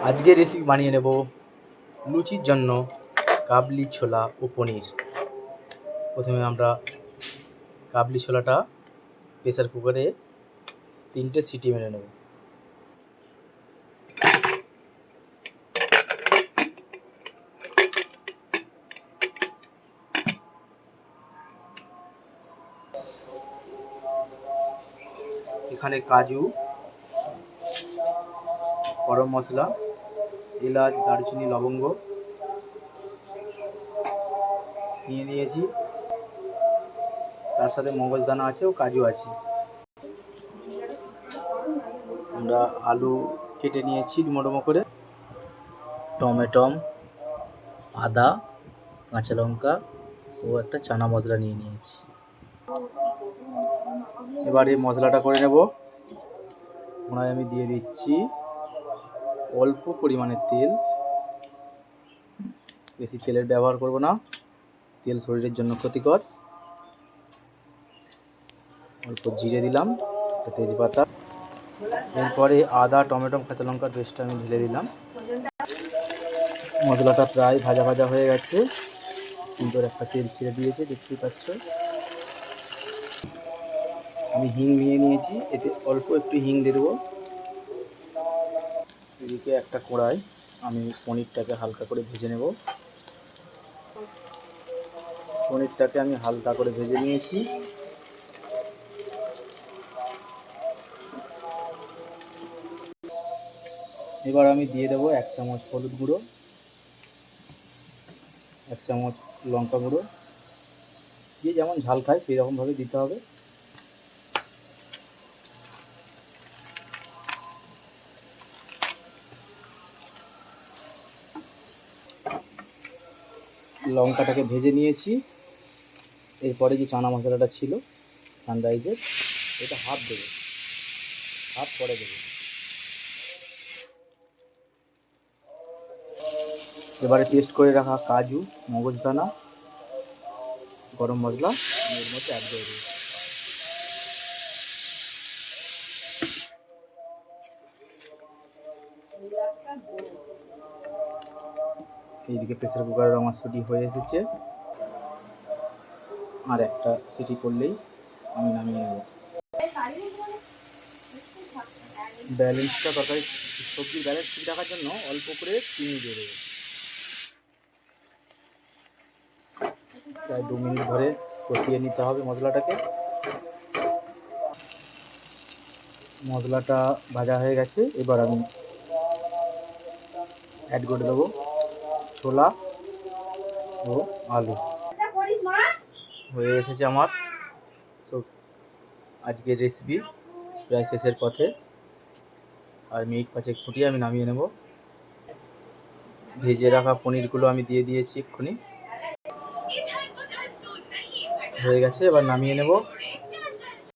আজকের রেসিপি বানিয়ে নেব লুচির জন্য কাবলি ছোলা ও পনির। প্রথমে আমরা কাবলি ছোলাটা প্রেসার কুকারে 3টে সিটি মেরে নেব। এখানে কাজু, গরম মশলা, এলাচ, দারচিনি, লবঙ্গ নিয়ে নিয়েছি। তার সাথে মগজদানা আছে ও কাজু আছে। আমরা আলু কেটে নিয়েছি ডুমো ডুমো করে, টমেটো, আদা, কাঁচা লঙ্কা ও একটা চানা মশলা নিয়ে নিয়েছি। এবার এই মশলাটা করে নেব। ওনায় আমি দিয়ে দিচ্ছি অল্প পরিমাণে তেল, বেশি তেলের ব্যবহার করব না, তেল শরীরের জন্য ক্ষতিকর। অল্প জিরে দিলাম, একটা তেজপাতা, এরপরে আদা, টমেটো, কাঁচা লঙ্কার পেস্টটা আমি ঢেলে দিলাম। মশলাটা প্রায় ভাজা ভাজা হয়ে গেছে, সুন্দর একটা তেল ছেড়ে দিয়েছে, দেখতেই পাচ্ছ। আমি হিং নিয়ে নিয়েছি, এতে অল্প একটু হিং দিয়ে দেবো। এদিকে একটা কড়াই আমি পনিরটাকে হালকা করে ভেজে নেব। পনিরটাকে আমি হালকা করে ভেজে নিয়েছি। এবার আমি দিয়ে দেবো 1 চামচ হলুদ গুঁড়ো, 1 চামচ লঙ্কা গুঁড়ো, যে যেমন ঝাল খায় সেই রকমভাবে দিতে হবে। লঙ্কাটাকে ভেজে নিয়েছি। এরপরে যে চানা মশলাটা ছিল সানরাইজের, এটা হাফ দেবো, হাফ পরে দেবো। এবারে পেস্ট করে রাখা কাজু, মগজদানা, গরম মশলা এর মধ্যে অ্যাড করে দেবো। এইদিকে প্রেসার কুকারের আমার সিটি হয়ে এসেছে, আর একটা সিটি করলেই আমি নামিয়ে নেব। ব্যালেন্সটা তরকারি সবজির ব্যালেন্স ঠিক রাখার জন্য অল্প করে চিনি দিয়ে দেবো। প্রায় 2 মিনিট ধরে কষিয়ে নিতে হবে মশলাটাকে। মশলাটা ভাজা হয়ে গেছে, এবার আমি অ্যাড করে দেবো ছোলা ও আলু। হয়ে এসেছে আমার সব আজকের রেসিপি প্রায় শেষের পথে। আর মিনিট 5 ফুটিয়ে আমি নামিয়ে নেব। ভেজে রাখা পনিরগুলো আমি দিয়ে দিয়েছি এক্ষুনি, হয়ে গেছে। এবার নামিয়ে নেব।